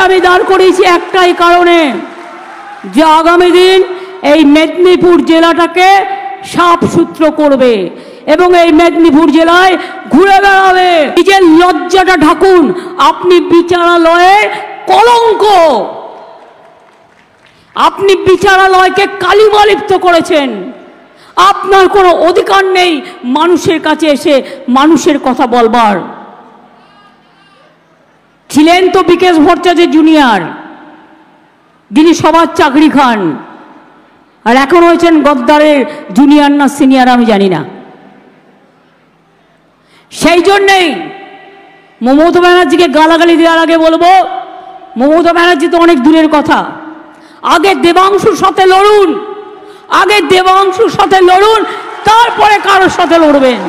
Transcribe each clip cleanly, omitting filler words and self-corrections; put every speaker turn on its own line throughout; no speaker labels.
আমি দাঁড় করিয়েছি একটাই কারণে, যে আগামী দিন এই মেদিনীপুর জেলাটাকে সাফ সূত্র করবে এবং এই মেদিনীপুর জেলায় ঘুরে বেড়াবে। নিজের লজ্জাটা ঢাকুন। আপনি বিচারালয়ের কলঙ্ক, আপনি বিচারালয়কে কালিমালিপ্ত করেছেন। আপনার কোনো অধিকার নেই মানুষের কাছে এসে মানুষের কথা বলবার। ছিলেন তো বিকেশ ভট্টাচার্য জুনিয়র, যিনি সবার চাকরি খান, আর এখন হয়েছেন গদ্দারের জুনিয়র না সিনিয়র আমি জানি না। সেই জন্যেই মমতা ব্যানার্জিকে গালাগালি দেওয়ার আগে বলবো, মমতা ব্যানার্জি তো অনেক দূরের কথা, আগে দেবাংশুর সাথে লড়ুন, আগে দেবাংশুর সাথে লড়ুন, তারপরে কারোর সাথে লড়বেন।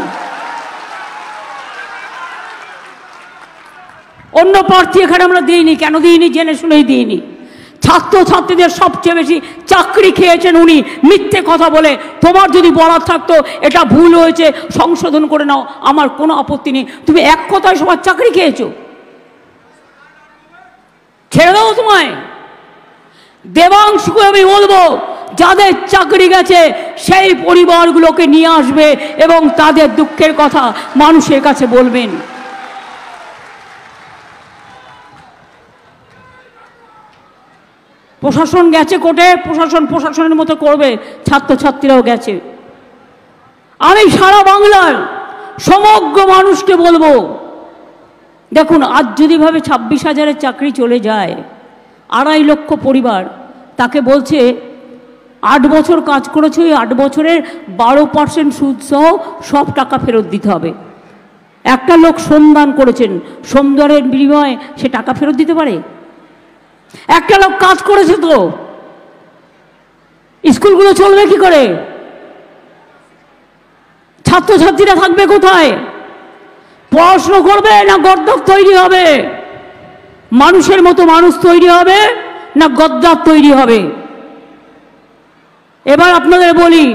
অন্য প্রার্থী এখানে আমরা দিইনি। কেন দিইনি? জেনে শুনেই দিইনি। ছাত্রছাত্রীদের সবচেয়ে বেশি চাকরি খেয়েছেন উনি মিথ্যে কথা বলে। তোমার যদি বলার থাকতো এটা ভুল হয়েছে সংশোধন করে নাও, আমার কোনো আপত্তি নেই। তুমি এক কথায় সবার চাকরি খেয়েছো, ছেড়ে দাও তোমায়। দেবাংশুকে আমি বলবো, যাদের চাকরি গেছে সেই পরিবারগুলোকে নিয়ে আসবে এবং তাদের দুঃখের কথা মানুষের কাছে বলবেন। প্রশাসন গেছে কোর্টে, প্রশাসন প্রশাসনের মতো করবে, ছাত্রছাত্রীরাও গেছে। আমি সারা বাংলার সমগ্র মানুষকে বলবো, দেখুন আজ যদি ভাবে 26,000-এর চাকরি চলে যায়, 2.5 লক্ষ পরিবার, তাকে বলছে 8 বছর কাজ করেছে, ওই 8 বছরের 12% সুদ সহ সব টাকা ফেরত দিতে হবে। একটা লোক শ্রমদান করেছেন, শ্রমদানের বিনিময়ে সে টাকা ফেরত দিতে পারে? একটা লোক কাজ করেছে তো, স্কুলগুলো চলবে কি করে? ছাত্রছাত্রীরা থাকবে কোথায়? পড়াশুনো করবে না গদ্দার তৈরি হবে? মানুষের মতো মানুষ তৈরি হবে না গদ্দার তৈরি হবে? এবার আপনাদের বলি,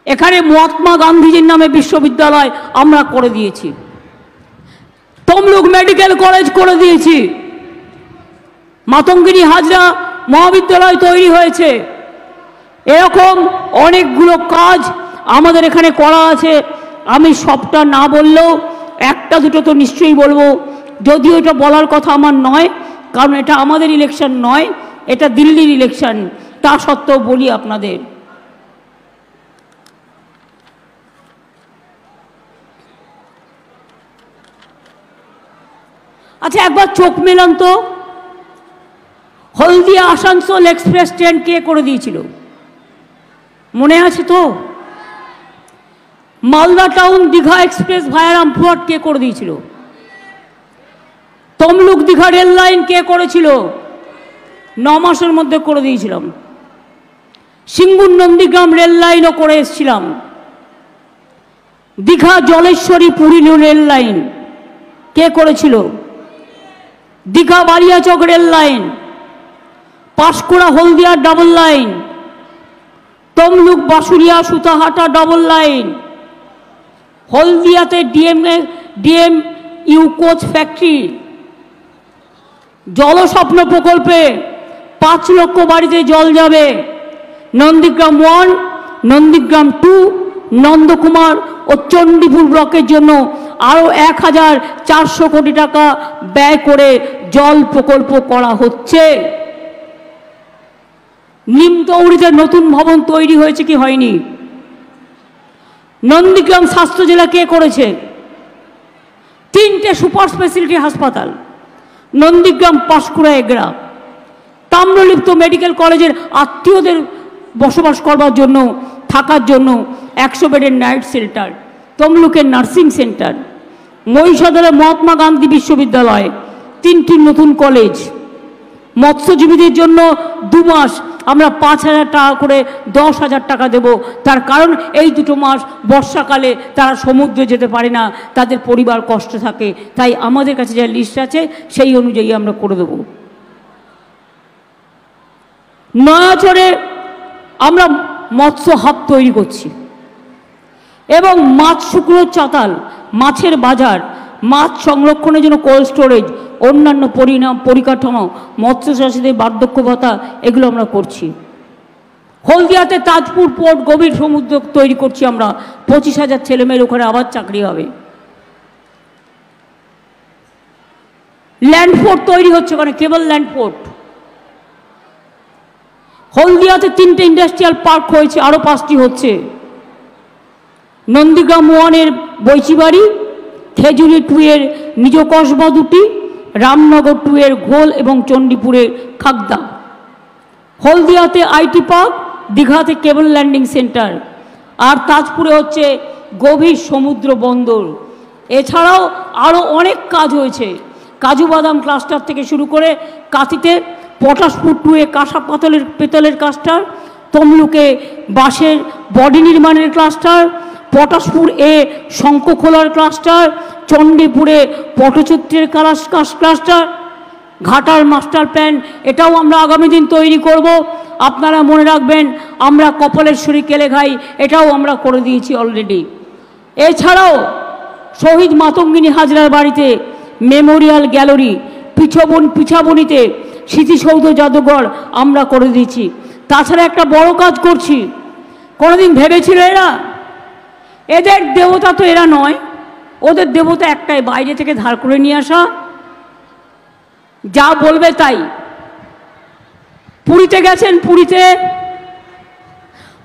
এখানে মহাত্মা গান্ধীজির নামে বিশ্ববিদ্যালয় আমরা করে দিয়েছি, তমলুক মেডিকেল কলেজ করে দিয়েছি, মাতঙ্গিনী হাজরা মহাবিদ্যালয় তৈরি হয়েছে। এরকম অনেকগুলো কাজ আমাদের এখানে করা আছে। আমি সবটা না বললেও একটা দুটো তো নিশ্চয়ই বলবো, যদিও এটা বলার কথা আমার নয়, কারণ এটা আমাদের ইলেকশন নয়, এটা দিল্লির ইলেকশন। তা সত্ত্বেও বলি আপনাদের, আচ্ছা একবার চোখ মেলান তো, হলদিয়া আসানসোল এক্সপ্রেস ট্রেন কে করে দিয়েছিল? মনে আছে তো? Malda town Digha express via Rampurhat কে করে দিয়েছিল? তমলুক দীঘা রেল লাইন কে করেছিল? 9 মাসের মধ্যে করে দিয়েছিলাম। সিঙ্গুর নন্দীগ্রাম রেল লাইনও করে এসেছিলাম। দীঘা জলেশ্বরী পুরী রেল লাইন কে করেছিল? Digha Baliachak rail line, Panskura Haldia double line, Tamluk Basuria Sutahata double line, হলদিয়াতে ডিএম ইউ কোচ ফ্যাক্টরি, জলস্বপ্ন প্রকল্পে 5 লক্ষ বাড়িতে জল যাবে। নন্দীগ্রাম 1, নন্দীগ্রাম 2, নন্দকুমার ও চণ্ডীপুর ব্লকের জন্য আরও 1400 কোটি টাকা ব্যয় করে জল প্রকল্প করা হচ্ছে। নিমতৌড়িতে নতুন ভবন তৈরি হয়েছে কি হয়নি? নন্দীগ্রাম স্বাস্থ্য জেলা কে করেছে? 3টে সুপার স্পেশালিটি হাসপাতাল, নন্দীগ্রাম, পাঁশকুড়া, এগরা। তাম্রলিপ্ত মেডিকেল কলেজের আত্মীয়দের বসবাস করবার জন্য, থাকার জন্য 100 বেডের নাইট শেল্টার, তমলুকের নার্সিং সেন্টার, মহিষাদলে মহাত্মা গান্ধী বিশ্ববিদ্যালয়, 3টি নতুন কলেজ। মৎস্যজীবীদের জন্য 2 মাস আমরা 5,000 টাকা করে 10,000 টাকা দেব। তার কারণ এই 2 মাস বর্ষাকালে তারা সমুদ্রে যেতে পারে না, তাদের পরিবার কষ্ট থাকে, তাই আমাদের কাছে যা লিস্ট আছে সেই অনুযায়ী আমরা করে দেব। নয়াচরে আমরা মৎস্য হাব তৈরি করছি এবং মাছ শুকনো চাতাল, মাছের বাজার, মাছ সংরক্ষণের জন্য কোল্ড স্টোরেজ, অন্যান্য পরিকাঠামো, মৎস্যচাষীদের বার্ধক্য ভাতা, এগুলো আমরা করছি। হলদিয়াতে তাজপুর পোর্ট, গভীর সমুদ্র তৈরি করছি আমরা, 25,000 ছেলেমেয়ের ওখানে আবার চাকরি হবে। ল্যান্ডফোর্ট তৈরি হচ্ছে ওখানে, কেবল ল্যান্ডফোর্ট। হলদিয়াতে 3টে ইন্ডাস্ট্রিয়াল পার্ক হয়েছে, আরও 5টি হচ্ছে। নন্দীগ্রাম 1-এর বৈচিবাড়ি, খেজুরি 2-এর নিজ কসবা 2টি, রামনগর 2-এর ঘোল এবং চণ্ডীপুরে খাগদা। হলদিয়াতে আইটি পার্ক, দীঘাতে কেবল ল্যান্ডিং সেন্টার, আর তাজপুরে হচ্ছে গভীর সমুদ্র বন্দর। এছাড়াও আরও অনেক কাজ হয়েছে, কাজু বাদাম ক্লাস্টার থেকে শুরু করে কাঁথিতে পটাশপুর 2-এ কাঁসা পেতলের ক্লাস্টার, তমলুকে বাঁশের বডি নির্মাণের ক্লাস্টার, পটাশপুর এ শঙ্খখোলার ক্লাস্টার, চণ্ডীপুরে পটচিত্রের ক্লাস্টার, ঘাটার মাস্টার প্ল্যান, এটাও আমরা আগামী দিন তৈরি করব। আপনারা মনে রাখবেন, আমরা কপালেশ্বরী কেলেঘাই, এটাও আমরা করে দিয়েছি অলরেডি। এছাড়াও শহীদ মাতঙ্গিনী হাজরার বাড়িতে মেমোরিয়াল গ্যালারি, পিছাবনিতে স্মৃতিসৌধ জাদুঘর আমরা করে দিয়েছি। তাছাড়া একটা বড় কাজ করছি, কোনোদিন ভেবেছিল এরা এদের দেবতা তো এরা নয়, ওদের দেবতা একটাই, বাইরে থেকে ধার করে নিয়ে আসা, যা বলবে তাই। পুরীতে গেছেন, পুরীতে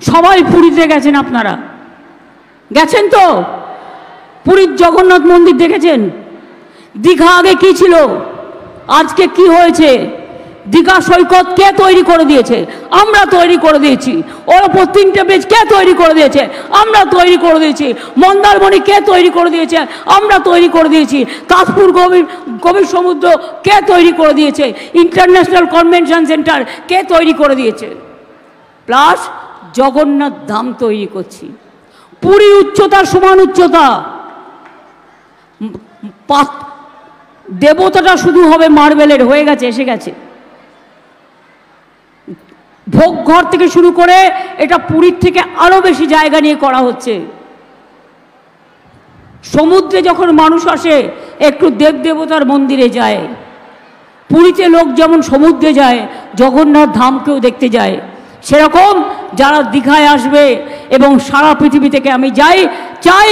সবাই পুরীতে গেছেন, আপনারা গেছেন তো? পুরীর জগন্নাথ মন্দির দেখেছেন? দীঘা আগে কি ছিল, আজকে কি হয়েছে? দীঘা সৈকত কে তৈরি করে দিয়েছে? আমরা তৈরি করে দিয়েছি। ওর ওপর 3টে ব্রিজ কে তৈরি করে দিয়েছে? আমরা তৈরি করে দিয়েছি। মন্দারমণি কে তৈরি করে দিয়েছে? আমরা তৈরি করে দিয়েছি। তাজপুর গভীর সমুদ্র কে তৈরি করে দিয়েছে? ইন্টারন্যাশনাল কনভেনশন সেন্টার কে তৈরি করে দিয়েছে? প্লাস জগন্নাথ ধাম তৈরি করছি। পুরী উচ্চতার সমান উচ্চতা, দেবতাটা শুধু হবে মার্বেলের, হয়ে গেছে, এসে গেছে। ভোগ ঘর থেকে শুরু করে এটা পুরীর থেকে আরো বেশি জায়গা নিয়ে করা হচ্ছে। সমুদ্রে যখন মানুষ আসে একটু দেবদেবতার মন্দিরে যায়, পুরীতে লোক যেমন সমুদ্রে যায়, জগন্নাথ ধামকেও দেখতে যায়। সেরকম যারা দীঘায় আসবে এবং সারা পৃথিবী থেকে আমি চাই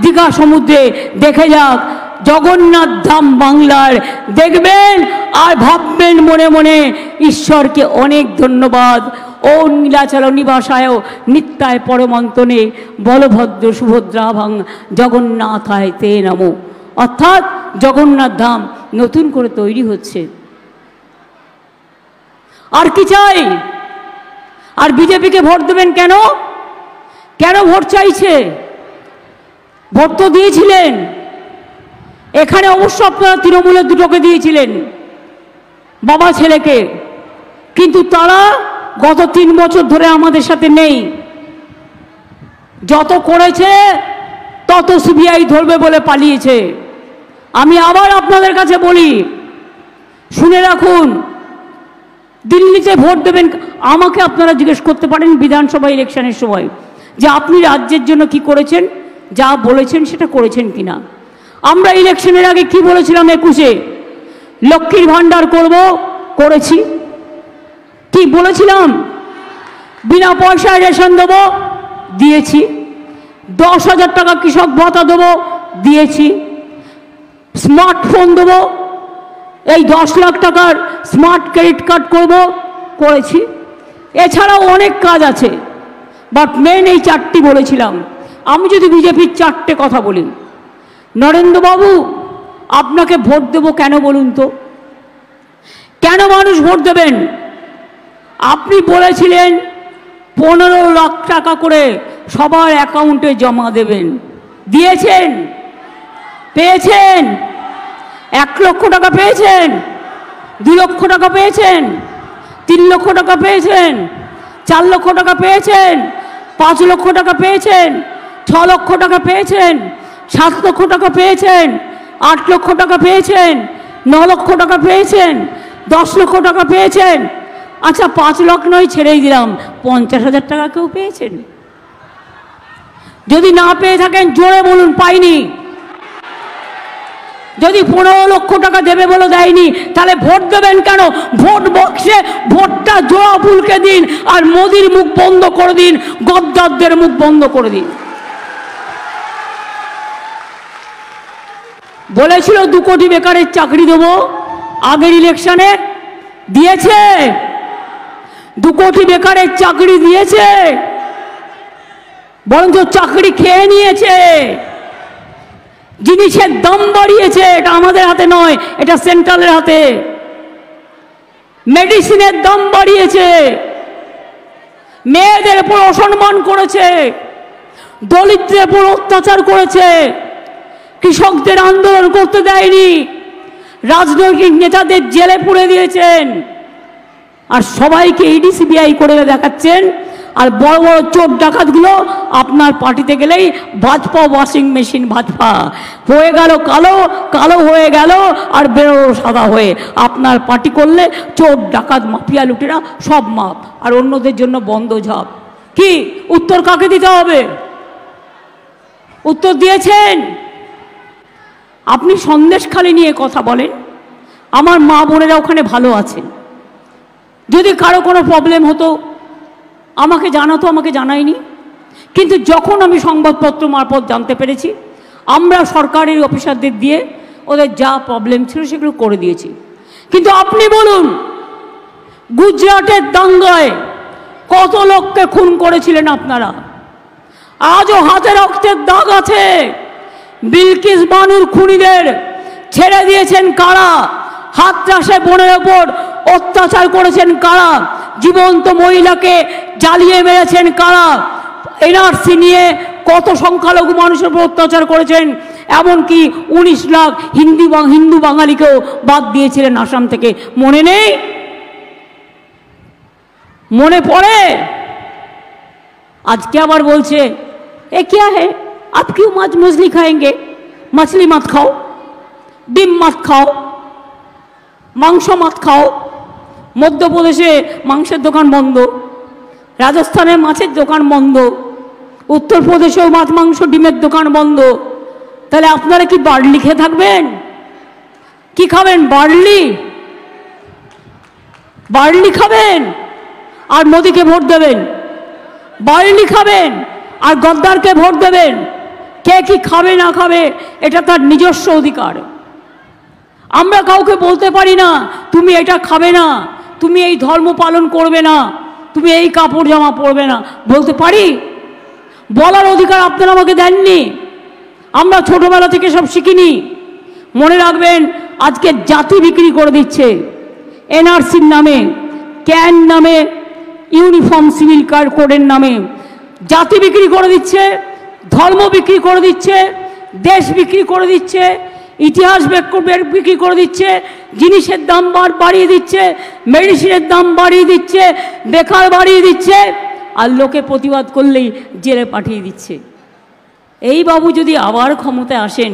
দীঘা সমুদ্রে দেখে যাক জগন্নাথ ধাম বাংলার, দেখবেন আর ভাববেন মনে মনে ঈশ্বরকে অনেক ধন্যবাদ। ও নীলাচল নিবাসায় নিত্যায় পরমন্তনে বলভদ্র সুভদ্রাভাং জগন্নাথায় তে নমো। অর্থাৎ জগন্নাথ ধাম নতুন করে তৈরি হচ্ছে। আর কি চাই? আর বিজেপিকে ভোট দেবেন কেন? কেন ভোট চাইছে? ভোট তো দিয়েছিলেন এখানে, অবশ্য আপনারা তৃণমূলের দুটোকে দিয়েছিলেন, বাবা ছেলেকে, কিন্তু তারা গত 3 বছর ধরে আমাদের সাথে নেই। যত করেছে তত সিবিআই ধরবে বলে পালিয়েছে। আমি আবার আপনাদের কাছে বলি, শুনে রাখুন, দিল্লিতে ভোট দেবেন, আমাকে আপনারা জিজ্ঞেস করতে পারেন বিধানসভা ইলেকশনের সময় যে আপনি রাজ্যের জন্য কি করেছেন, যা বলেছেন সেটা করেছেন কিনা। আমরা ইলেকশনের আগে কি বলেছিলাম? 21-এ লক্ষ্মীর ভান্ডার করব, করেছি। কি বলেছিলাম? বিনা পয়সায় রেশন দেবো, দিয়েছি। 10,000 টাকা কৃষক ভাতা দেবো, দিয়েছি। স্মার্টফোন দেবো, এই 10 লাখ টাকার স্মার্ট ক্রেডিট কার্ড করব, করেছি। এছাড়াও অনেক কাজ আছে, বাট মেন এই 4টি বলেছিলাম। আমি যদি বিজেপির 4টে কথা বলি, নরেন্দ্রবাবু আপনাকে ভোট দেব কেন বলুন তো? কেন মানুষ ভোট দেবেন? আপনি বলেছিলেন 15 লাখ টাকা করে সবার অ্যাকাউন্টে জমা দেবেন, দিয়েছেন? পেয়েছেন? 1 লক্ষ টাকা পেয়েছেন? 2 লক্ষ টাকা পেয়েছেন? 3 লক্ষ টাকা পেয়েছেন? 4 লক্ষ টাকা পেয়েছেন? 5 লক্ষ টাকা পেয়েছেন? 6 লক্ষ টাকা পেয়েছেন? 7 লক্ষ টাকা পেয়েছেন? 8 লক্ষ টাকা পেয়েছেন? 9 লক্ষ টাকা পেয়েছেন? 10 লক্ষ টাকা পেয়েছেন? আচ্ছা 5 লাখ নয়, ছেড়েই দিলাম, 50,000 টাকা কেউ পেয়েছেন? যদি না পেয়ে থাকেন জোরে বলুন পাইনি। যদি 15 লক্ষ টাকা দেবে বলে দেয়নি, তাহলে ভোট দেবেন কেন? ভোট বক্সে ভোটটা জোড়া ফুলকে দিন, আর মোদির মুখ বন্ধ করে দিন, গদ্দারদের মুখ বন্ধ করে দিন। বলেছিল 2 কোটি বেকারের চাকরি দেবো, আগের ইলেকশনে দিয়েছে? 2 কোটি বেকারের চাকরি দিয়েছে? বরঞ্চ চাকরি খেয়ে নিয়েছে, জিনিসের দাম বাড়িয়েছে। এটা আমাদের হাতে নয়, এটা সেন্ট্রালের হাতে। মেডিসিনের দাম বাড়িয়েছে, মেয়েদের উপর অসম্মান করেছে, দলিতদের উপর অত্যাচার করেছে, কৃষকদের আন্দোলন করতে দেয়নি, রাজনৈতিক নেতাদের জেলে পুরে দিয়েছেন, আর সবাইকে ইডি সিবিআই করে দেখাচ্ছেন। আর বড় বড় চোর ডাকাতগুলো আপনার পার্টিতে গেলেই ভাজপা ওয়াশিং মেশিন, ভাজপা হয়ে গেল কালো, কালো হয়ে গেল আর বেরোলো সাদা হয়ে। আপনার পার্টি করলে চোর ডাকাত মাফিয়া লুটেরা সব মাপ, আর অন্যদের জন্য বন্ধ ঝাপ। কি উত্তর কাকে দিতে হবে? উত্তর দিয়েছেন? আপনি সন্দেশখালি নিয়ে কথা বলেন, আমার মা বোনেরা ওখানে ভালো আছেন। যদি কারো কোনো প্রবলেম হতো আমাকে জানাতো, আমাকে জানায়নি। কিন্তু যখন আমি সংবাদপত্র মারফত জানতে পেরেছি, আমরা সরকারি অফিসারদের দিয়ে ওদের যা প্রবলেম ছিল সেগুলো করে দিয়েছি। কিন্তু আপনি বলুন, গুজরাটের দাঙ্গায় কত লোককে খুন করেছিলেন আপনারা? আজও হাতে রক্তের দাগ আছে। বিলকিস বানুর খুনিদের ছেড়ে দিয়েছেন কারা? হাতরাসে বোনের ওপর অত্যাচার করেছেন কারা? জীবন্ত মহিলাকে জ্বালিয়ে মেরেছেন কারা? এনআরসি নিয়ে কত সংখ্যালঘু মানুষের উপর অত্যাচার করেছেন, এমনকি 19 লাখ হিন্দু বাঙালিকেও বাদ দিয়েছিলেন আসাম থেকে। মনে নেই? মনে পড়ে? আজকে আবার বলছে এ क्या है, आप क्यों मछली खाएंगे? मछली मत खाओ, ডিম मत खाओ, মাংস मत खाओ। মধ্যপ্রদেশে মাংসের দোকান বন্ধ, রাজস্থানে মাছের দোকান বন্ধ, উত্তরপ্রদেশেও মাছ মাংস ডিমের দোকান বন্ধ। তাহলে আপনারা কি বার্লি খেয়ে থাকবেন? কি খাবেন? বার্লি? বার্লি খাবেন আর মোদিকে ভোট দেবেন? বার্লি খাবেন আর গদ্দারকে ভোট দেবেন? কে কি খাবে না খাবে এটা তার নিজস্ব অধিকার। আমরা কাউকে বলতে পারি না তুমি এটা খাবে না, তুমি এই ধর্ম পালন করবে না, তুমি এই কাপড় জামা পরবে না, বলতে পারি? বলার অধিকার আপনারা আমাকে দেননি। আমরা ছোটবেলা থেকে সব শিখিনি। মনে রাখবেন, আজকে জাতি বিক্রি করে দিচ্ছে এনআরসির নামে, ক্যান নামে, ইউনিফর্ম সিভিল কোডের নামে জাতি বিক্রি করে দিচ্ছে, ধর্ম বিক্রি করে দিচ্ছে, দেশ বিক্রি করে দিচ্ছে, ইতিহাস বিক্রি করে দিচ্ছে, জিনিসের দাম বাড়িয়ে দিচ্ছে, মেডিসিনের দাম বাড়িয়ে দিচ্ছে, বেকার বাড়িয়ে দিচ্ছে, আর লোকে প্রতিবাদ করলেই জেলে পাঠিয়ে দিচ্ছে। এই বাবু যদি আবার ক্ষমতায় আসেন,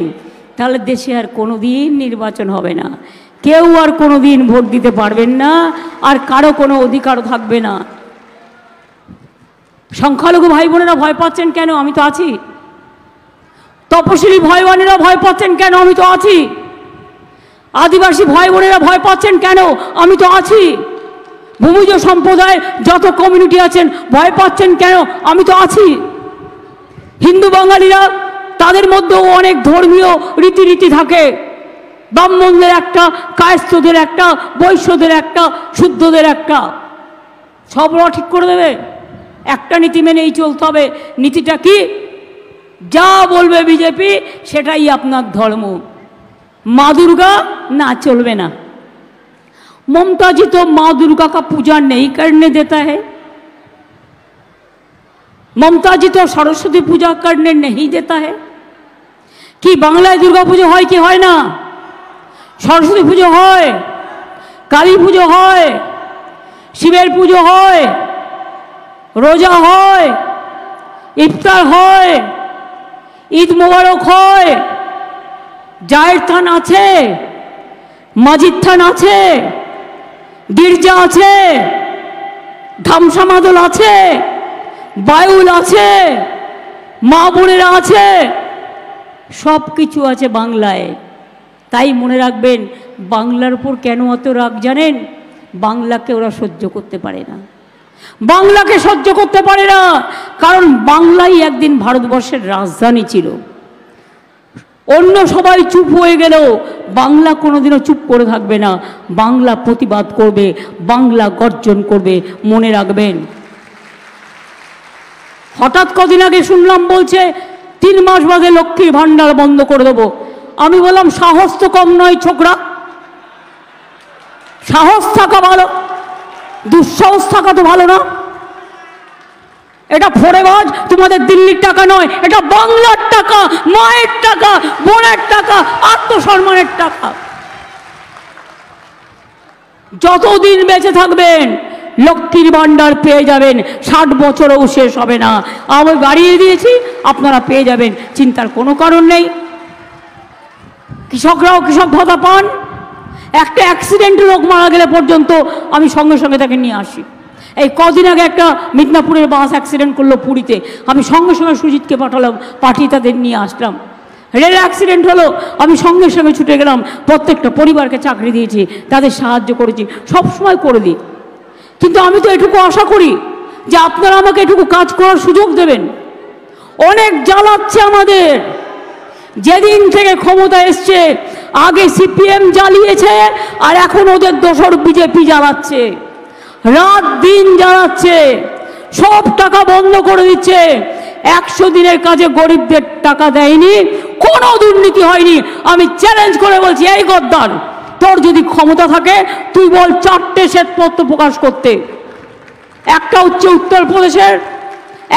তাহলে দেশে আর কোনো দিন নির্বাচন হবে না, কেউ আর কোনো দিন ভোট দিতে পারবেন না, আর কারো কোনো অধিকার থাকবে না। সংখ্যালঘু ভাই বোনেরা ভয় পাচ্ছেন কেন? আমি তো আছি। তপশিলি ভাই বোনেরা ভয় পাচ্ছেন কেন? আমি তো আছি। আদিবাসী ভাই বোনেরা ভয় পাচ্ছেন কেন? আমি তো আছি। ভূমিজ সম্প্রদায়ের যত কমিউনিটি আছেন ভয় পাচ্ছেন কেন? আমি তো আছি। হিন্দু বাঙালিরা, তাদের মধ্যেও অনেক ধর্মীয় রীতিনীতি থাকে। ব্রাহ্মণদের একটা, কায়স্থদের একটা, বৈশ্যদের একটা, শুদ্ধদের একটা। সব ওরা ঠিক করে দেবে? একটা নীতি মেনেই চলতে হবে। নীতিটা কি? যা বলবে বিজেপি সেটাই আপনার ধর্ম। মা दुर्गा ना चलবে না। ममता जी तो माँ दुर्गा का पूजा नहीं करने देता है। ममता जी तो सरस्वती पूजा करने नहीं देता है। कि बांग्लाয় दुर्गा পুজো হয় কি হয় না? सरस्वती পুজো হয়, কালী পুজো হয়, শিবের পুজো হয়, রোজা হয়, ইফতার হয়, ঈদ মোবারক হয়, জায়ের থান আছে, মাজিদ থান আছে, গির্জা আছে, ধামসা মাদল আছে, বায়ুল আছে, মা বোনেরা আছে, সব কিছু আছে বাংলায়। তাই মনে রাখবেন, বাংলার উপর কেন অত রাগ জানেন? বাংলাকে ওরা সহ্য করতে পারে না, বাংলাকে সহ্য করতে পারে না, কারণ বাংলাই একদিন ভারতবর্ষের রাজধানী ছিল। অন্য সবাই চুপ হয়ে গেলেও বাংলা কোনোদিনও চুপ করে থাকবে না, বাংলা প্রতিবাদ করবে, বাংলা গর্জন করবে, মনে রাখবেন। হঠাৎ কদিন আগে শুনলাম বলছে 3 মাস বাদে লক্ষ্মীর ভাণ্ডার বন্ধ করে দেবো। আমি বললাম, সাহস তো কম নয় ছোকরা, সাহস থাকা ভালো, দুঃসাহস থাকা তো ভালো না। এটা ফোড়েবাজ, তোমাদের দিল্লির টাকা নয়, এটা বাংলার টাকা, মায়ের টাকা, বোনের টাকা, আত্মসম্মানের টাকা। যতদিন বেঁচে থাকবেন লক্ষ্মীর ভাণ্ডার পেয়ে যাবেন, 60 বছরও শেষ হবে না। আমি বাড়িয়ে দিয়েছি, আপনারা পেয়ে যাবেন, চিন্তার কোনো কারণ নেই। কৃষকরাও কৃষক ভাতা পান। একটা অ্যাক্সিডেন্টে লোক মারা গেলে পর্যন্ত আমি সঙ্গে সঙ্গে তাকে নিয়ে আসি। এই কদিন আগে একটা মিদনাপুরের বাস অ্যাক্সিডেন্ট করলো পুরীতে, আমি সঙ্গে সঙ্গে সুজিতকে পাঠিয়ে তাদের নিয়ে আসলাম। রেল অ্যাক্সিডেন্ট হলো, আমি সঙ্গে সঙ্গে ছুটে গেলাম, প্রত্যেকটা পরিবারকে চাকরি দিয়েছি, তাদের সাহায্য করেছি, সবসময় করে দিই। কিন্তু আমি তো এটুকু আশা করি যে আপনারা আমাকে এটুকু কাজ করার সুযোগ দেবেন। অনেক জ্বালাচ্ছে আমাদের, যেদিন থেকে ক্ষমতা এসছে, আগে সিপিএম জ্বালিয়েছে আর এখন ওদের দোসর বিজেপি জ্বালাচ্ছে, রাত দিন জ্বালাচ্ছে, সব টাকা বন্ধ করে দিচ্ছে। 100 দিনের কাজে গরিবদের টাকা দেয়নি, কোনো দুর্নীতি হয়নি। আমি চ্যালেঞ্জ করে বলছি, এই গদ্দার, তোর যদি ক্ষমতা থাকে তুই বল 4টে শ্বেতপত্র প্রকাশ করতে, একটা হচ্ছে উত্তরপ্রদেশের,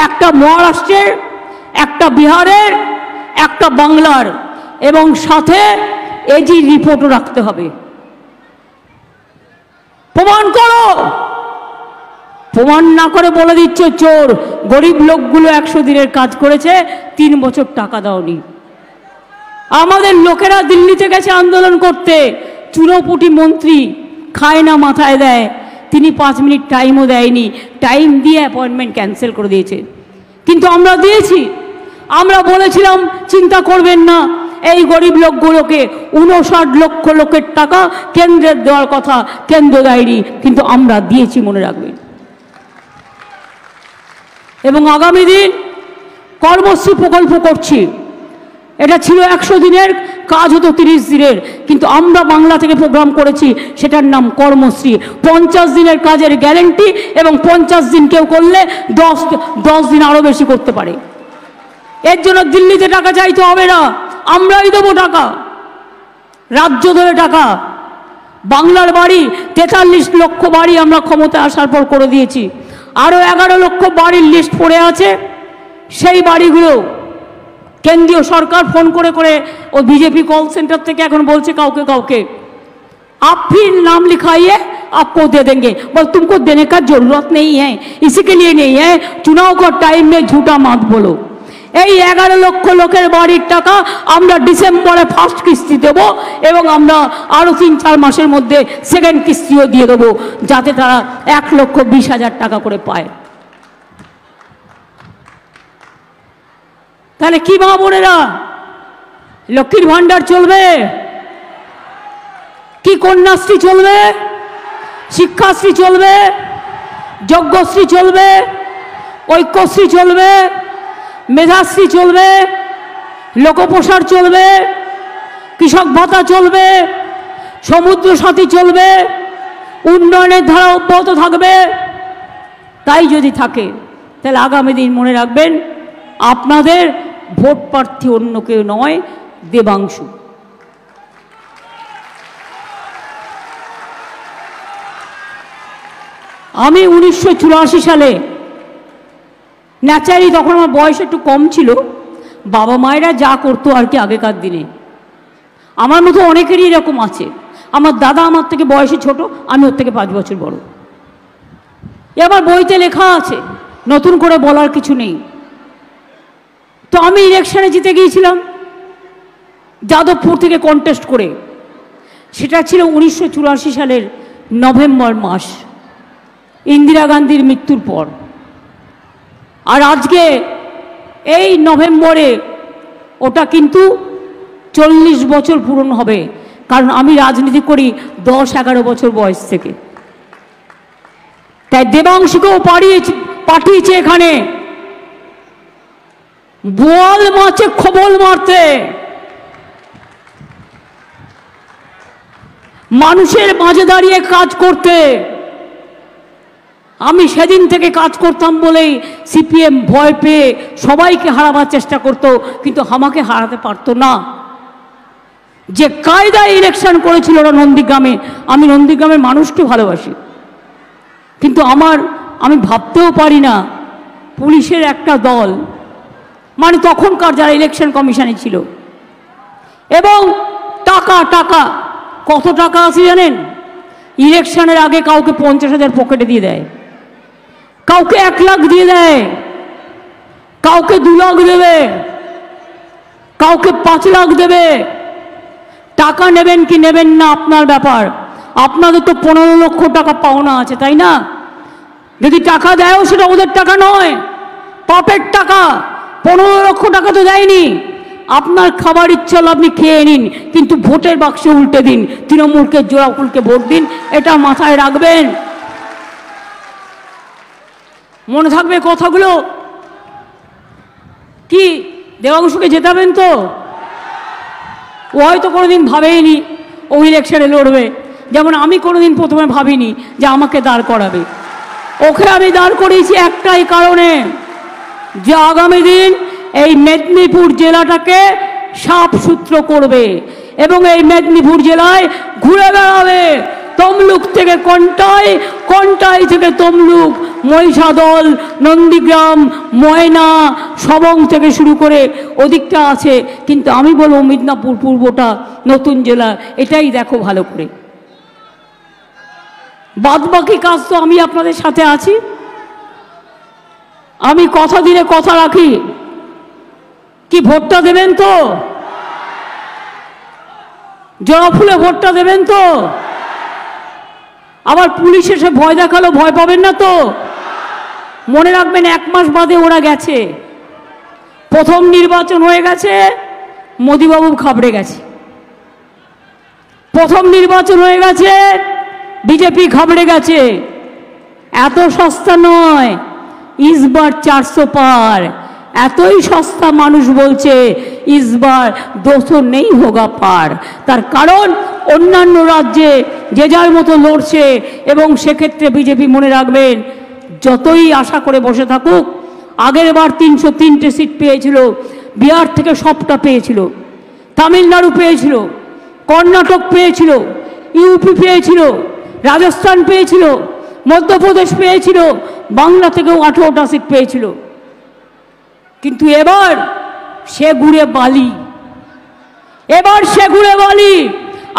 একটা মহারাষ্ট্রের, একটা বিহারের, একটা বাংলার, এবং সাথে এজি রিপোর্টও রাখতে হবে। প্রমাণ করো। প্রমাণ না করে বলে দিচ্ছ চোর। গরিব লোকগুলো 100 দিনের কাজ করেছে, 3 বছর টাকা দাওনি। আমাদের লোকেরা দিল্লিতে গেছে আন্দোলন করতে, চুনোপুটি মন্ত্রী খায় না মাথায় দেয়, তিনি 5 মিনিট টাইমও দেয়নি, টাইম দিয়ে অ্যাপয়েন্টমেন্ট ক্যান্সেল করে দিয়েছে। কিন্তু আমরা দিয়েছি, আমরা বলেছিলাম চিন্তা করবেন না, এই গরিব লোকগুলোকে 59 লক্ষ লোকের টাকা কেন্দ্রের দেওয়ার কথা, কেন্দ্র দেয়নি, কিন্তু আমরা দিয়েছি, মনে রাখবেন। এবং আগামী দিন কর্মশ্রী প্রকল্প করছি। এটা ছিল 100 দিনের কাজ, হতো 30 দিনের, কিন্তু আমরা বাংলা থেকে প্রোগ্রাম করেছি, সেটার নাম কর্মশ্রী। 50 দিনের কাজের গ্যারেন্টি, এবং 50 দিন কেউ করলে 10 দিন আরও বেশি করতে পারে। এর জন্য দিল্লিতে টাকা চাইতে হবে না, আমরাই দেবো টাকা, রাজ্য দেবে টাকা। বাংলার বাড়ি 43 লক্ষ বাড়ি আমরা ক্ষমতা আসার পর করে দিয়েছি, আরও 11 লক্ষ বাড়ির লিস্ট পড়ে আছে। সেই বাড়িগুলো কেন্দ্রীয় সরকার ফোন করে করে, ও বিজেপি কল সেন্টার থেকে এখন বলছে কাউকে কাউকে, आप फिर नाम लिखाइए, आपको दे देंगे। बस तुमको देने का जरूरत नहीं है, इसी के लिए नहीं है, चुनाव का टाइम में झूठा मत बोलो। এই 11 লক্ষ লোকের বাড়ির টাকা আমরা ডিসেম্বরে ফার্স্ট কিস্তি দেব, এবং আমরা আরও 3-4 মাসের মধ্যে সেকেন্ড কিস্তিও দিয়ে দেবো, যাতে তারা 1,20,000 টাকা করে পায়। তাহলে কি মা বোনেরা, লক্ষ্মীর ভাণ্ডার চলবে কি? কন্যাশ্রী চলবে, শিক্ষাশ্রী চলবে, যজ্ঞশ্রী চলবে, ঐক্যশ্রী চলবে, মেধাশ্রী চলবে, লোকপ্রসার চলবে, কৃষক ভাতা চলবে, সমুদ্র সাথী চলবে, উন্নয়নের ধারা অব্যাহত থাকবে। তাই যদি থাকে, তাহলে আগামী দিন মনে রাখবেন, আপনাদের ভোট প্রার্থী অন্য কেউ নয়, দেবাংশু। আমি 1984 সালে, ন্যাচারালি তখন আমার বয়স একটু কম ছিল, বাবা মায়েরা যা করতো আর কি আগেকার দিনে, আমার মতো অনেকেরই এরকম আছে। আমার দাদা আমার থেকে বয়সে ছোট, আমি ওর থেকে 5 বছর বড়। এবার বইতে লেখা আছে, নতুন করে বলার কিছু নেই। তো আমি ইলেকশনে জিতে গিয়েছিলাম যাদবপুর থেকে কন্টেস্ট করে। সেটা ছিল 1984 সালের নভেম্বর মাস, ইন্দিরা গান্ধীর মৃত্যুর পর। আর আজকে এই নভেম্বরে ওটা কিন্তু 40 বছর পূরণ হবে। কারণ আমি রাজনীতি করি 10-11 বছর বয়স থেকে। তাই দেবাংশুকেও পাঠিয়েছে এখানে বোয়াল মাছে খবল মারতে, মানুষের মাঝে দাঁড়িয়ে কাজ করতে। আমি সেদিন থেকে কাজ করতাম বলেই সিপিএম ভয় পেয়ে সবাইকে হারাবার চেষ্টা করত, কিন্তু আমাকে হারাতে পারতো না। যে কায়দায় ইলেকশন করেছিল ওরা নন্দীগ্রামে, আমি নন্দীগ্রামের মানুষকে ভালোবাসি, কিন্তু আমি ভাবতেও পারি না পুলিশের একটা দল, মানে তখনকার যারা ইলেকশন কমিশনে ছিল, এবং টাকা টাকা কত টাকা আছে জানেন? ইলেকশনের আগে কাউকে 50,000 পকেটে দিয়ে দেয়, কাউকে 1 লাখ দিয়ে দেয়, কাউকে 2 লাখ দেবে, কাউকে 5 লাখ দেবে। টাকা নেবেন কি নেবেন না আপনার ব্যাপার। আপনাদের তো 15 লক্ষ টাকা পাওনা আছে, তাই না? যদি টাকা দেয়ও সেটা ওদের টাকা নয়, পাপের টাকা। 15 লক্ষ টাকা তো দেয়নি। আপনার খাবার ইচ্ছা হলো আপনি খেয়ে নিন, কিন্তু ভোটের বাক্সে উল্টে দিন, তৃণমূলকে জোড়াফুলকে ভোট দিন, এটা মাথায় রাখবেন। মনে থাকবে কথাগুলো? কি দেবাংশুকে জেতাবেন তো? ও হয়তো কোনোদিন ভাবেইনি ও ইলেকশনে লড়বে, যেমন আমি কোনোদিন প্রথমে ভাবিনি যে আমাকে দাঁড় করাবে। ওকে আমি দাঁড় করিয়েছি একটাই কারণে, যে আগামী দিন এই মেদিনীপুর জেলাটাকে সাফ সূত্র করবে এবং এই মেদিনীপুর জেলায় ঘুরে বেড়াবে, তমলুক থেকে কন্টাই, কন্টাই থেকে তমলুক, মহিষাদল, নন্দীগ্রাম, ময়না, সবং থেকে শুরু করে ওদিকটা আছে। কিন্তু আমি বলবো মিদনাপুর পূর্বটা নতুন জেলা, এটাই দেখো ভালো করে। বাদবাকি কাজ তো আমি আপনাদের সাথে আছি। আমি কথা দিলে কথা রাখি। কি ভোটটা দেবেন তো? জোড়াফুলে ভোটটা দেবেন তো? আবার পুলিশ এসে ভয় দেখালো, ভয় পাবেন না তো? মনে রাখবেন 1 মাস বাদে ওরা গেছে, প্রথম নির্বাচন হয়ে গেছে, মোদিবাবু খাবড়ে গেছে। প্রথম নির্বাচন হয়ে গেছে, বিজেপি খাবড়ে গেছে। এত সস্তা নয়, ইসবার 400 পার। এতই সস্তা মানুষ বলছে ইসবার 200 নেই হোগা পার। তার কারণ অন্যান্য রাজ্যে যে যার মতো লড়ছে, এবং সেক্ষেত্রে বিজেপি মনে রাখবেন যতই আশা করে বসে থাকুক, আগের বার 303টে সিট পেয়েছিল, বিহার থেকে সবটা পেয়েছিল, তামিলনাড়ু পেয়েছিল, কর্ণাটক পেয়েছিল, ইউপি পেয়েছিল, রাজস্থান পেয়েছিল, মধ্যপ্রদেশ পেয়েছিল, বাংলা থেকেও 18টা সিট পেয়েছিল। কিন্তু এবার সে ঘুরে বালি, এবার সে ঘুরে বালি।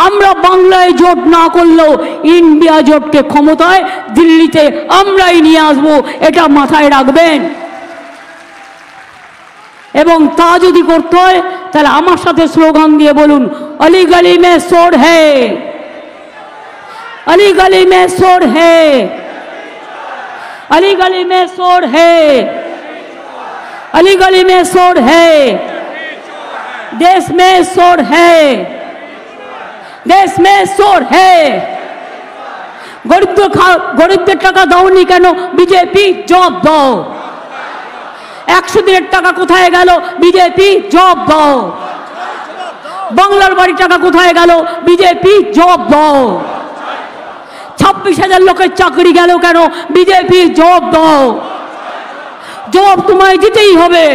আমরা বাংলায় জোট না করলেও ইন্ডিয়া জোটকে ক্ষমতায় দিল্লিতে আমরাই নিয়ে আসবো, এটা মাথায় রাখবেন। এবং তা যদি করতে হয় তাহলে আমার সাথে স্লোগান দিয়ে বলুন, অলি গলি মে সোর হে, अली गली में शोर है, अली गली में शोर है, अली गली में शोर है, देश में शोर है, देश में शोर है। গরিবদের টাকা দাওনি কেন? বিজেপি জব দাও। 100 দিনের টাকা কোথায় গেল? বিজেপি জব দাও। বাংলার বাড়ি টাকা কোথায় গেল? বিজেপি জব দাও। 26,000 লোকের চাকরি গেল কেন? বিজেপি জবাব দাও। জবাব তোমায় দিতেই হবে।